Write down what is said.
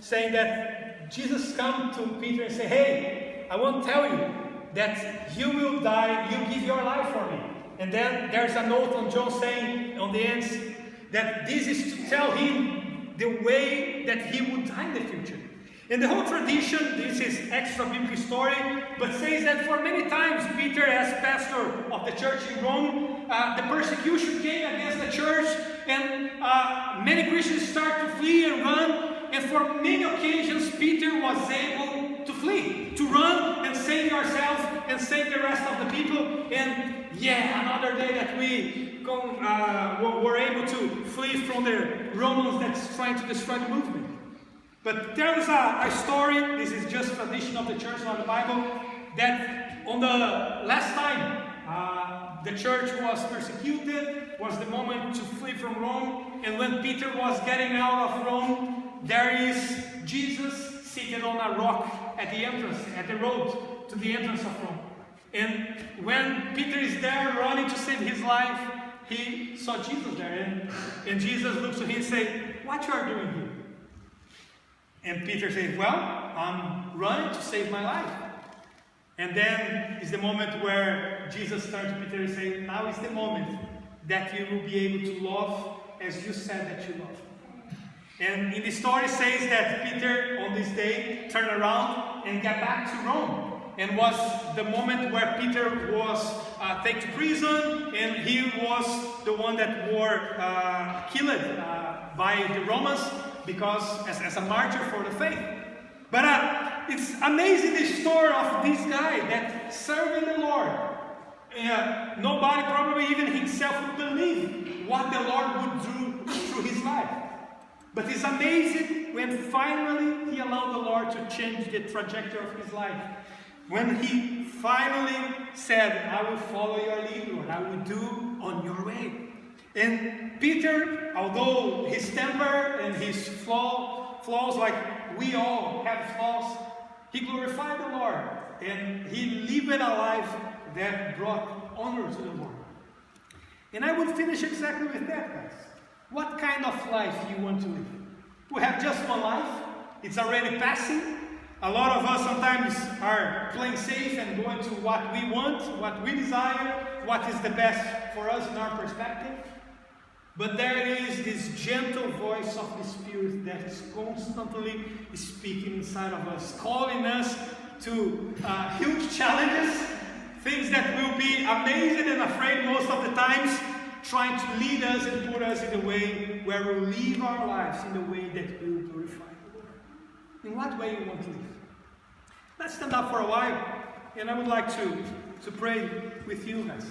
saying that Jesus come to Peter and say, hey, I want to tell you that you will die, you give your life for me. And then there's a note on John saying on the end that this is to tell him the way that he would die in the future. And the whole tradition, this is extra biblical story, but says that for many times Peter, as pastor of the church in Rome, the persecution came against the church, and many Christians start to flee and run. And for many occasions, Peter was able to flee, to run and save yourself and save the rest of the people. And yeah, another day that we were able to flee from the Romans that's trying to destroy the movement. But there is a story, this is just tradition of the church, not the Bible, that on the last time the church was persecuted, was the moment to flee from Rome, and when Peter was getting out of Rome, there is Jesus seated on a rock at the entrance, at the road to the entrance of Rome. And when Peter is there running to save his life, he saw Jesus there, and Jesus looks to him and says, what you are doing here? And Peter said, well, I'm running to save my life. And then is the moment where Jesus turned to Peter and said, now is the moment that you will be able to love as you said that you love. And in the story says that Peter on this day turned around and got back to Rome. And was the moment where Peter was taken to prison, and he was the one that were killed by the Romans, because as a martyr for the faith. But it's amazing the story of this guy that serving the Lord. Nobody, probably even himself, would believe what the Lord would do through his life. But it's amazing when finally he allowed the Lord to change the trajectory of his life. When he finally said, I will follow your lead, Lord, I will do on your way. And Peter, although his temper and his flaws, like we all have flaws, he glorified the Lord. And he lived a life that brought honor to the Lord. And I would finish exactly with that, guys. What kind of life you want to live? We have just one life. It's already passing. A lot of us sometimes are playing safe and going to what we want, what we desire, what is the best for us in our perspective. But there is this gentle voice of the Spirit that is constantly speaking inside of us, calling us to huge challenges, things that will be amazing and afraid most of the times, trying to lead us and put us in a way where we live our lives in a way that will glorify the Lord. In what way you want to live? Let's stand up for a while, and I would like to pray with you guys.